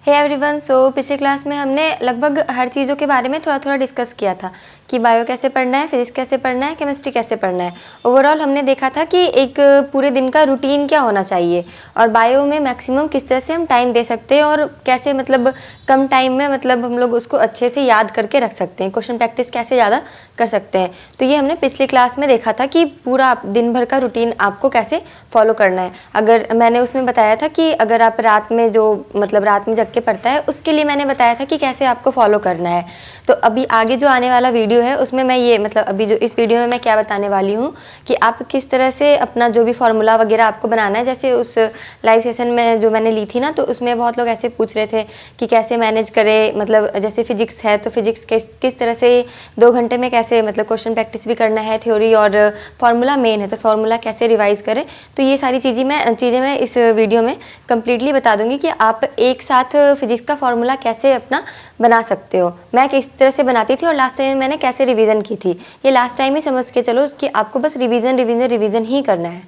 Hey everyone, पिछले class में हमने लगभग हर चीज़ों के बारे में थोड़ा थोड़ा डिस्कस किया था कि बायो कैसे पढ़ना है, फिजिक्स कैसे पढ़ना है, केमिस्ट्री कैसे पढ़ना है। ओवरऑल हमने देखा था कि एक पूरे दिन का रूटीन क्या होना चाहिए और बायो में मैक्सिमम किस तरह से हम टाइम दे सकते हैं और कैसे मतलब कम टाइम में मतलब हम लोग उसको अच्छे से याद करके रख सकते हैं, क्वेश्चन प्रैक्टिस कैसे ज़्यादा कर सकते हैं। तो ये हमने पिछली क्लास में देखा था कि पूरा दिन भर का रूटीन आपको कैसे फॉलो करना है। अगर मैंने उसमें बताया था कि अगर आप रात में जो मतलब रात में जग के पढ़ता है उसके लिए मैंने बताया था कि कैसे आपको फॉलो करना है। तो अभी आगे जो आने वाला वीडियो है उसमें मैं ये मतलब अभी जो इस वीडियो में मैं क्या बताने वाली हूँ कि आप किस तरह से अपना जो भी फार्मूला वगैरह आपको बनाना है। जैसे उस लाइव सेशन में जो मैंने ली थी ना, तो उसमें बहुत लोग ऐसे पूछ रहे थे कि कैसे मैनेज करें, मतलब जैसे फिजिक्स है तो फिजिक्स किस तरह से 2 घंटे में कैसे मतलब क्वेश्चन प्रैक्टिस भी करना है, थ्योरी और फार्मूला मेन है तो फार्मूला कैसे रिवाइज करें। तो ये सारी चीज़ें मैं इस वीडियो में कम्प्लीटली बता दूंगी कि आप एक साथ फिजिक्स का फार्मूला कैसे अपना बना सकते हो। मैं किस तरह से बनाती थी और लास्ट टाइम मैंने कैसे रिवीजन की थी, ये लास्ट टाइम ही समझ के चलो कि आपको बस रिवीजन ही करना है।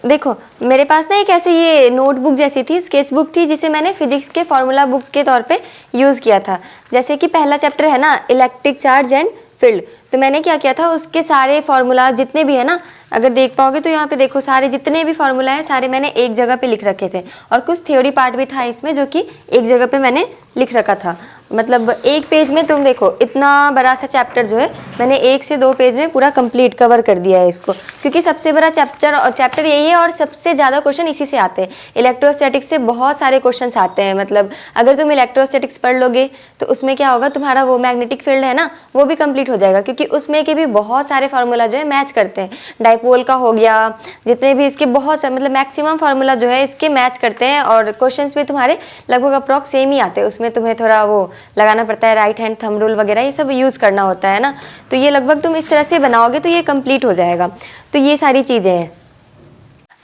देखो मेरे पास ना एक ऐसे ये नोटबुक जैसी थी, स्केच बुक थी, जिसे मैंने फिजिक्स के फार्मूला बुक के तौर पे यूज़ किया था। जैसे कि पहला चैप्टर है ना इलेक्ट्रिक चार्ज एंड फील्ड, तो मैंने क्या किया था उसके सारे फार्मूलाज जितने भी है ना, अगर देख पाओगे तो यहाँ पे देखो सारे जितने भी फार्मूला हैं सारे मैंने एक जगह पे लिख रखे थे और कुछ थ्योरी पार्ट भी था इसमें जो कि एक जगह पे मैंने लिख रखा था। मतलब एक पेज में तुम देखो इतना बड़ा सा चैप्टर जो है मैंने 1 से 2 पेज में पूरा कंप्लीट कवर कर दिया है इसको, क्योंकि सबसे बड़ा चैप्टर यही है और सबसे ज़्यादा क्वेश्चन इसी से आते हैं। इलेक्ट्रोस्टैटिक्स से बहुत सारे क्वेश्चन आते हैं। मतलब अगर तुम इलेक्ट्रोस्टैटिक्स पढ़ लोगे तो उसमें क्या होगा, तुम्हारा वो मैग्नेटिक फील्ड है ना वो भी कंप्लीट हो जाएगा, क्योंकि उसमें के भी बहुत सारे फार्मूला जो है मैच करते हैं। डाइपोल का हो गया, जितने भी इसके बहुत सारे मतलब मैक्सिमम फार्मूला जो है इसके मैच करते हैं और क्वेश्चंस भी तुम्हारे लगभग अप्रॉक्स सेम ही आते हैं। उसमें तुम्हें थोड़ा वो लगाना पड़ता है, राइट हैंड थंब रूल वगैरह ये सब यूज़ करना होता है ना। तो ये लगभग तुम इस तरह से बनाओगे तो ये कंप्लीट हो जाएगा। तो ये सारी चीज़ें हैं।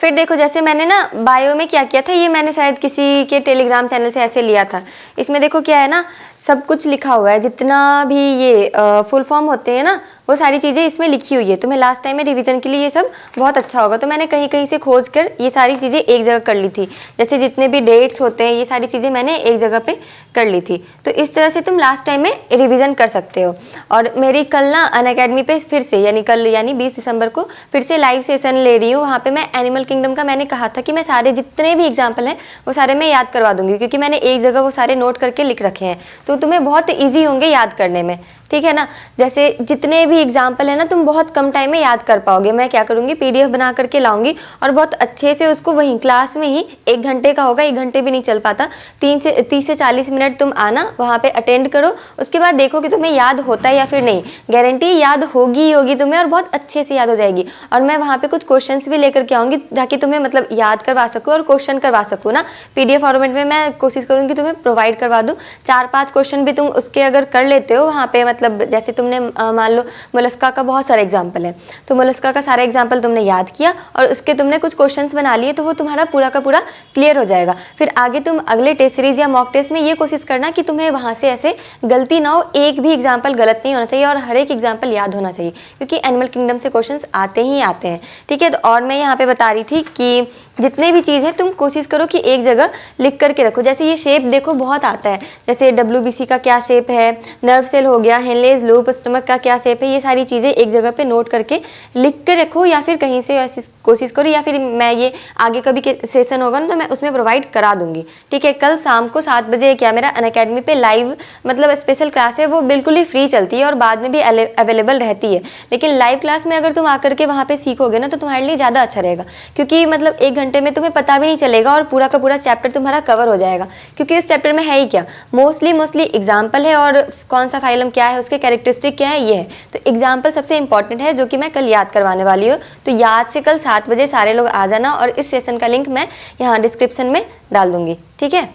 फिर देखो जैसे मैंने ना बायो में क्या किया था, ये मैंने शायद किसी के टेलीग्राम चैनल से ऐसे लिया था। इसमें देखो क्या है ना, सब कुछ लिखा हुआ है, जितना भी ये फुल फॉर्म होते हैं ना वो सारी चीज़ें इसमें लिखी हुई है। तुम्हें लास्ट टाइम में रिवीजन के लिए ये सब बहुत अच्छा होगा। तो मैंने कहीं कहीं से खोज कर ये सारी चीज़ें एक जगह कर ली थी। जैसे जितने भी डेट्स होते हैं ये सारी चीज़ें मैंने एक जगह पे कर ली थी। तो इस तरह से तुम लास्ट टाइम में रिवीजन कर सकते हो। और मेरी कल ना अनअकैडमी पे फिर से यानी 20 दिसंबर को फिर से लाइव सेशन ले रही हूँ। वहाँ पे मैं एनिमल किंगडम का मैंने कहा था कि मैं सारे जितने भी एग्जाम्पल हैं वो सारे मैं याद करवा दूंगी, क्योंकि मैंने एक जगह वो सारे नोट करके लिख रखे हैं, तो तुम्हें बहुत ईजी होंगे याद करने में, ठीक है ना। जैसे जितने भी एग्जाम्पल है ना तुम बहुत कम टाइम में याद कर पाओगे। मैं क्या करूँगी, PDF बना करके लाऊंगी और बहुत अच्छे से उसको वहीं क्लास में ही 1 घंटे का होगा, 1 घंटे भी नहीं चल पाता, 30 से 40 मिनट तुम आना वहाँ पे अटेंड करो। उसके बाद देखो कि तुम्हें याद होता है या फिर नहीं। गारंटी याद होगी तुम्हें और बहुत अच्छे से याद हो जाएगी। और मैं वहाँ पे कुछ क्वेश्चन भी लेकर के आऊँगी ताकि तुम्हें मतलब याद करवा सकूँ और क्वेश्चन करवा सकूँ ना। PDF फॉर्मेट में मैं कोशिश करूँगी तुम्हें प्रोवाइड करवा दूँ। 4-5 क्वेश्चन भी तुम उसके अगर कर लेते हो वहाँ पे, मतलब जैसे तुमने मान लो मोलस्का का बहुत सारा एग्जाम्पल है, तो मोलस्का का सारा एग्जाम्पल तुमने याद किया और उसके तुमने कुछ क्वेश्चंस बना लिए, तो वो तुम्हारा पूरा का पूरा क्लियर हो जाएगा। फिर आगे तुम अगले टेस्ट सीरीज या मॉक टेस्ट में ये कोशिश करना कि तुम्हें वहाँ से ऐसे गलती ना हो, एक भी एग्जाम्पल गलत नहीं होना चाहिए और हर एक एग्जाम्पल याद होना चाहिए, क्योंकि एनिमल किंगडम से क्वेश्चन आते ही आते हैं, ठीक है। तो और मैं यहाँ पे बता रही थी कि जितने भी चीज़ है तुम कोशिश करो कि एक जगह लिख करके रखो। जैसे ये शेप देखो बहुत आता है, जैसे WBC का क्या शेप है, नर्व सेल हो गया, हेनलेज लूप, स्टमक का क्या शेप है, ये सारी चीज़ें एक जगह पे नोट करके लिख के रखो, या फिर कहीं से ऐसी कोशिश करो, या फिर मैं ये आगे कभी के सेशन होगा ना तो मैं उसमें प्रोवाइड करा दूंगी, ठीक है। कल शाम को 7 बजे क्या मेरा अनअकैडमी पे लाइव मतलब स्पेशल क्लास है, वो बिल्कुल ही फ्री चलती है और बाद में भी अवेलेबल रहती है। लेकिन लाइव क्लास में अगर तुम आकर के वहाँ पे सीखोगे ना तो तुम्हारे लिए ज़्यादा अच्छा रहेगा, क्योंकि मतलब 1 घंटे में तुम्हें पता भी नहीं चलेगा और पूरा का पूरा चैप्टर तुम्हारा कवर हो जाएगा। क्योंकि इस चैप्टर में है ही क्या, मोस्टली एग्जाम्पल है और कौन सा फाइलम क्या है, उसके कैरेक्टरिस्टिक क्या है, ये है। तो एग्जाम्पल सबसे इंपॉर्टेंट है जो कि मैं कल याद करवाने वाली हूँ। तो याद से कल 7 बजे सारे लोग आ जाना और इस सेशन का लिंक मैं यहाँ डिस्क्रिप्शन में डाल दूंगी, ठीक है।